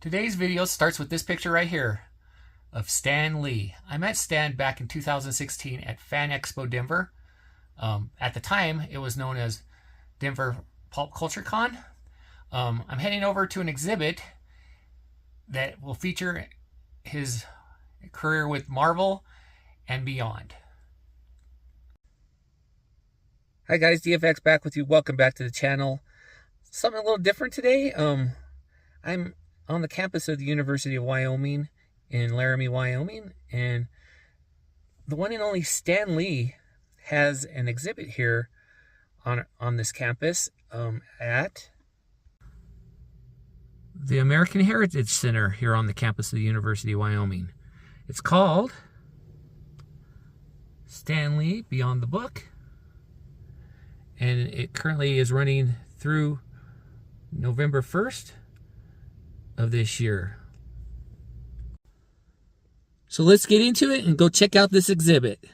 Today's video starts with this picture right here of Stan Lee. I met Stan back in 2016 at Fan Expo Denver. At the time, it was known as Denver Pulp Culture Con. I'm heading over to an exhibit that will feature his career with Marvel and beyond. Hi guys, DFX back with you. Welcome back to the channel. Something a little different today. I'm on the campus of the University of Wyoming in Laramie, Wyoming, and the one and only Stan Lee has an exhibit here on this campus at the American Heritage Center here on the campus of the University of Wyoming. It's called Stan Lee Beyond the Book, and it currently is running through November 1st of this year. So let's get into it and go check out this exhibit.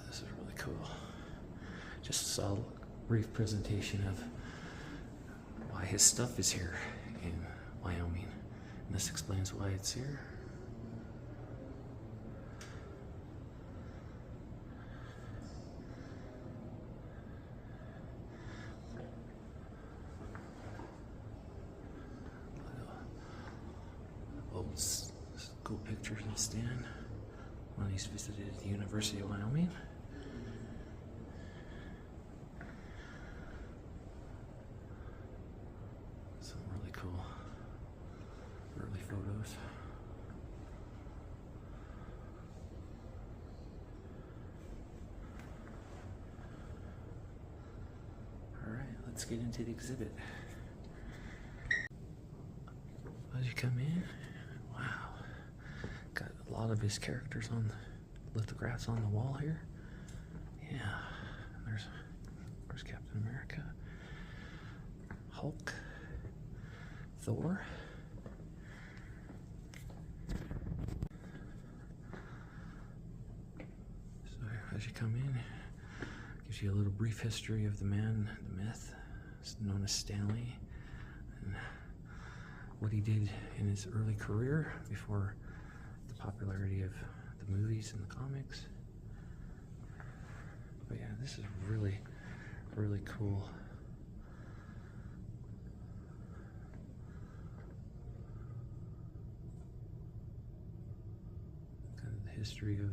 This is really cool. Just saw a brief presentation of why his stuff is here in Wyoming, and this explains why it's here. Cool pictures of Stan when he's visited the University of Wyoming. Some really cool early photos. All right, let's get into the exhibit. As you come in, wow. Got a lot of his characters on lithographs on the wall here. Yeah, there's Captain America, Hulk, Thor. So as you come in, gives you a little brief history of the man, the myth, known as Stan Lee, and what he did in his early career before the popularity of the movies and the comics. But yeah, this is really, really cool. Kind of the history of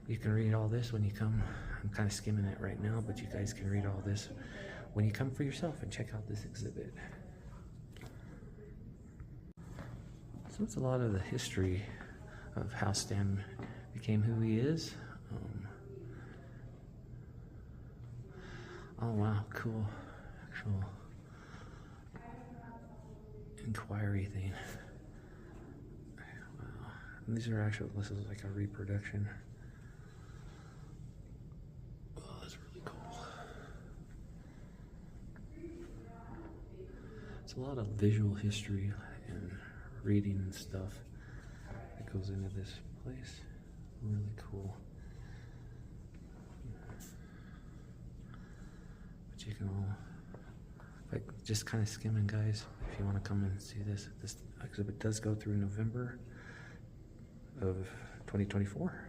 you can read all this when you come. I'm kind of skimming it right now, but you guys can read all this when you come for yourself and check out this exhibit. So it's a lot of the history of how Stan became who he is. Oh wow, cool. Actual inquiry thing. Wow. And these are actual, this is like a reproduction. It's a lot of visual history and reading and stuff that goes into this place. Really cool. But you can all, like just kind of skimming, guys. If you want to come and see this exhibit does go through November of 2024.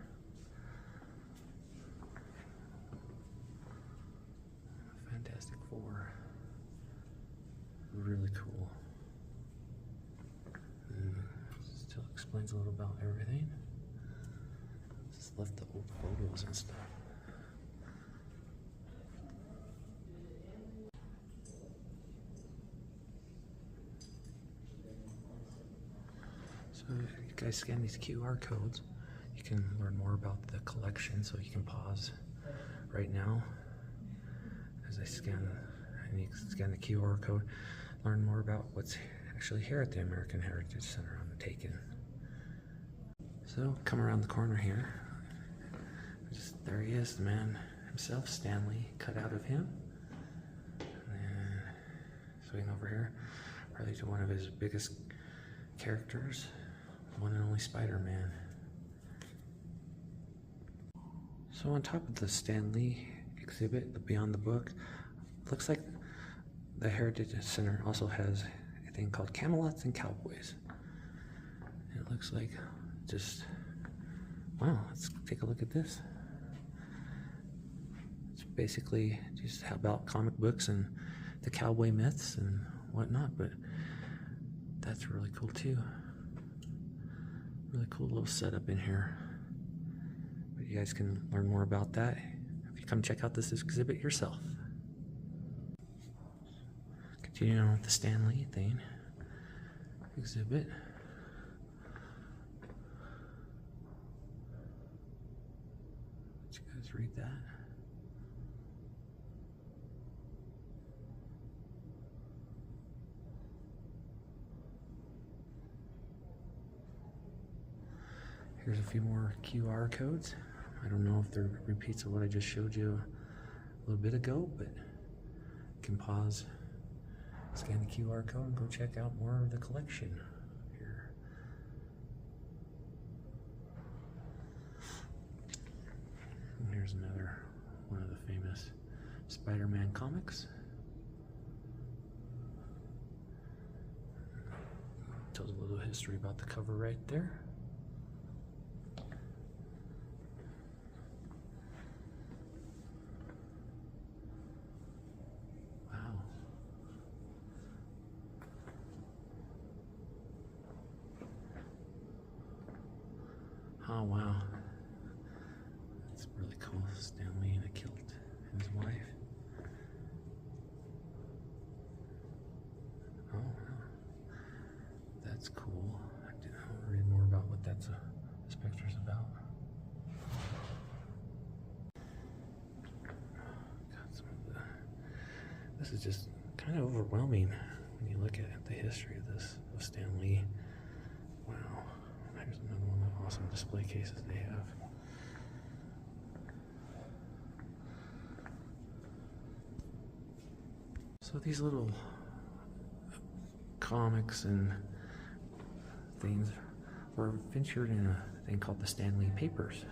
Fantastic Four. Really cool. Still explains a little about everything. Just left the old photos and stuff. So if you guys scan these QR codes, you can learn more about the collection. So you can pause right now as I scan, and you can scan the QR code, learn more about what's actually here at the American Heritage Center on the Taken. So come around the corner here. There he is, the man himself, Stanley, cut out of him. And then swing over here, probably to one of his biggest characters, one and only Spider-Man. So on top of the Stan Lee exhibit, the Beyond the Book, looks like the Heritage Center also has a thing called Camelots and Cowboys. It looks like just, wow, let's take a look at this. It's basically just about comic books and the cowboy myths and whatnot, but that's really cool too. Really cool little setup in here. But you guys can learn more about that if you come check out this exhibit yourself. Continuing on with the Stan Lee thing exhibit. Let you guys read that. Here's a few more QR codes. I don't know if they're repeats of what I just showed you a little bit ago, but you can pause, scan the QR code, and go check out more of the collection here. And here's another one of the famous Spider-Man comics. Tells a little history about the cover right there. Oh wow, that's really cool. Stanley in a kilt and his wife. Oh wow, that's cool. I'll read more about what this picture's about. Got some of this is just kind of overwhelming when you look at the history of this, of Stan Lee. Wow. Here's another one of the awesome display cases they have. So these little comics and things were featured in a thing called the Stan Lee Papers.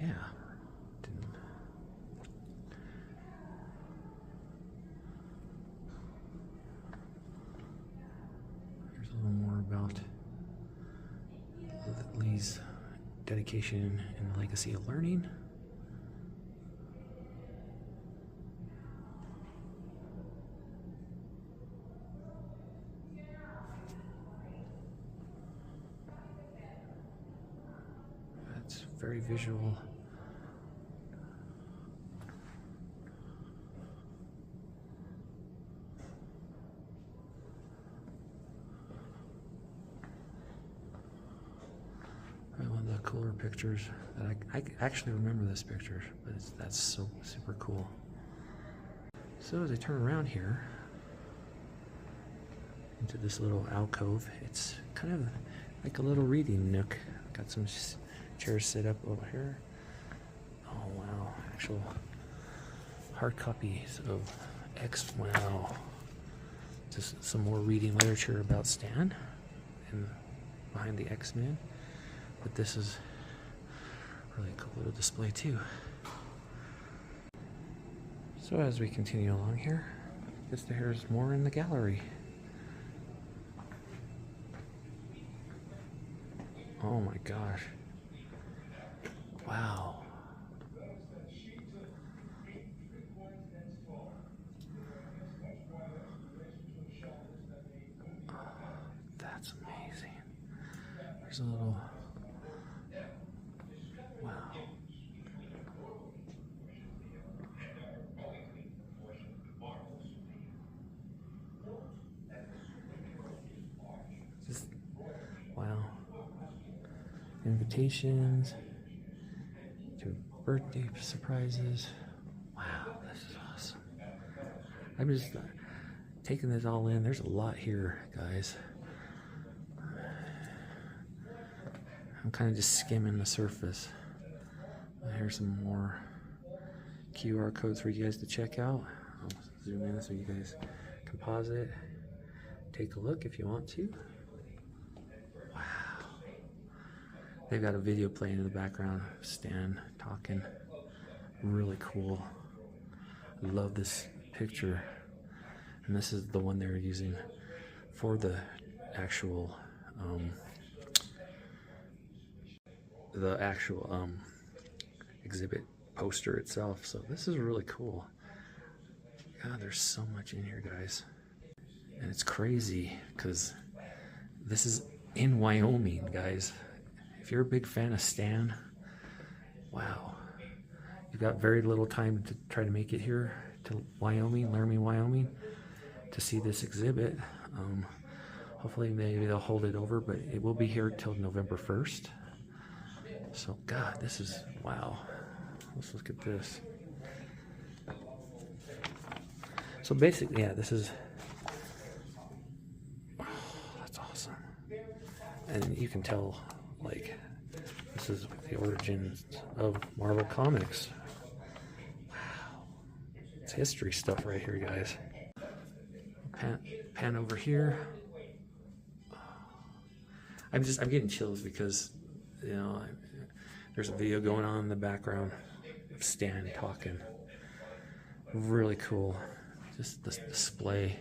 Yeah. Here's a little more about Lee's dedication and legacy of learning. That's very visual. One of the cooler pictures that I actually remember this picture, but that's so super cool. So as I turn around here into this little alcove, it's kind of like a little reading nook. Got some chairs set up over here. Oh wow, actual hard copies of X. Wow, just some more reading literature about Stan and behind the X-Men. But this is really a cool little display too. So as we continue along here, guess there's more in the gallery. Oh my gosh. Wow. That's amazing. There's a little... Wow. Just... Wow. Invitations to birthday surprises. Wow, this is awesome. I'm just taking this all in. There's a lot here, guys. I'm kind of just skimming the surface. Here's some more QR codes for you guys to check out. I'll zoom in so you guys can pause it. Take a look if you want to. Wow. They've got a video playing in the background. Stan talking. Really cool. I love this picture. And this is the one they were using for the actual exhibit poster itself. So this is really cool. God, there's so much in here, guys. And it's crazy because this is in Wyoming, guys. If you're a big fan of Stan, wow. You've got very little time to try to make it here to Wyoming, Laramie, Wyoming, to see this exhibit. Hopefully maybe they'll hold it over, but it will be here till November 1st. So, God, this is, wow. Let's look at this. So basically, yeah, this is, oh, that's awesome. And you can tell, like, this is the origins of Marvel Comics. Wow. It's history stuff right here, guys. Pan over here. I'm getting chills because, you know, there's a video going on in the background of Stan talking. Really cool. Just this display.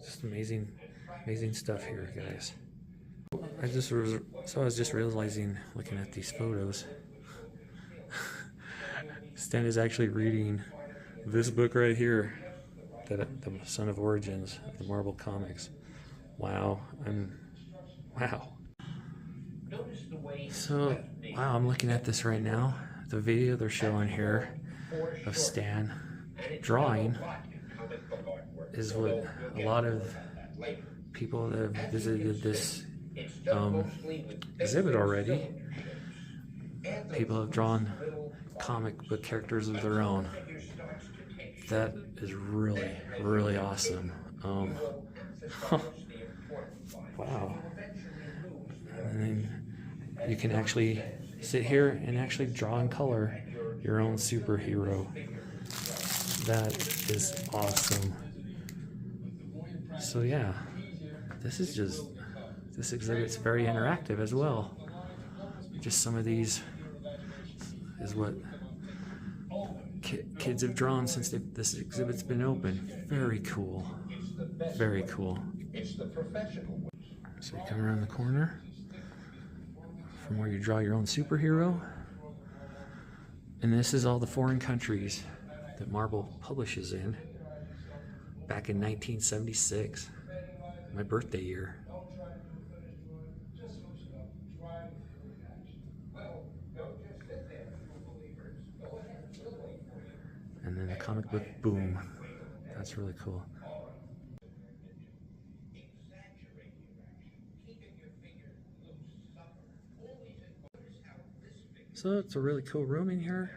Just amazing stuff here, guys. I was just realizing, looking at these photos, Stan is actually reading this book right here, the Son of Origins of the Marvel Comics. Wow, wow. So, wow, I'm looking at this right now. The video they're showing here of Stan drawing is what a lot of people that have visited this exhibit already, people have drawn comic book characters of their own. That is really, really awesome. Wow. And then you can actually sit here and actually draw in color your own superhero. That is awesome. So yeah, this exhibit's very interactive as well. Just some of these is what kids have drawn since this exhibit's been open. Very cool. Very cool. So you come around the corner from where you draw your own superhero. And this is all the foreign countries that Marvel publishes in. Back in 1976, my birthday year. And then the comic book boom. That's really cool. So it's a really cool room in here.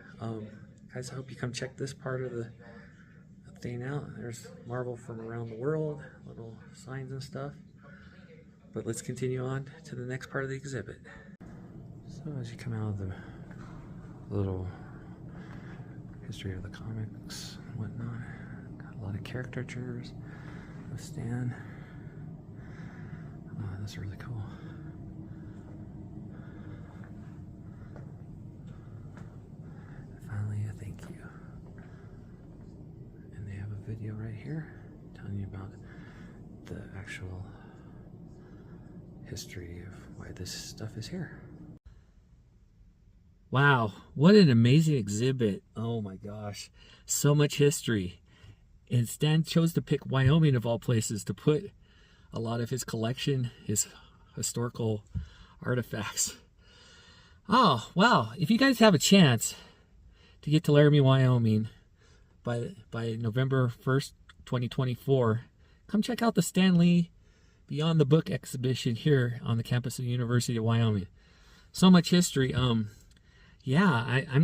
Guys, I hope you come check this part of the thing out. There's Marvel from around the world, little signs and stuff. But let's continue on to the next part of the exhibit. So as you come out of the little history of the comics and whatnot, got a lot of caricatures of Stan. Oh, that's really cool. here, telling you about the actual history of why this stuff is here. Wow, what an amazing exhibit. Oh my gosh, so much history. And Stan chose to pick Wyoming of all places to put a lot of his collection, his historical artifacts. Oh, wow. If you guys have a chance to get to Laramie, Wyoming by November 1st, 2024, come check out the Stan Lee Beyond the Book exhibition here on the campus of the University of Wyoming. So much history. Yeah, I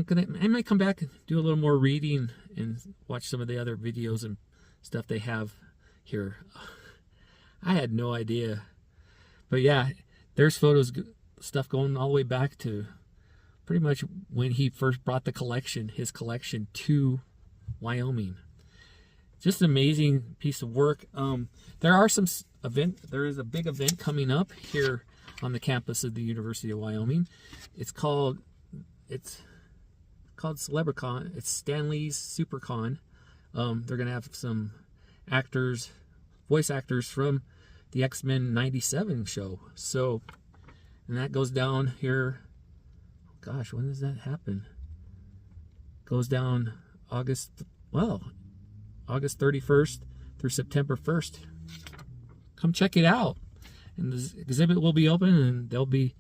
might come back and do a little more reading and watch some of the other videos and stuff they have here. I had no idea. But yeah, there's photos, stuff going all the way back to pretty much when he first brought his collection to Wyoming. Just an amazing piece of work. There is a big event coming up here on the campus of the University of Wyoming. It's called Celebricon. It's Stan Lee's SuperCon. They're gonna have some voice actors from the X-Men '97 show. So, and that goes down here. Gosh, when does that happen? Goes down August 31st through September 1st. Come check it out. And the exhibit will be open, and there'll be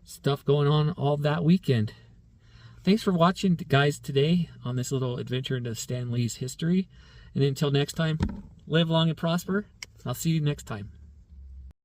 stuff going on all that weekend. Thanks for watching, guys, today on this little adventure into Stan Lee's history. And until next time, live long and prosper. I'll see you next time.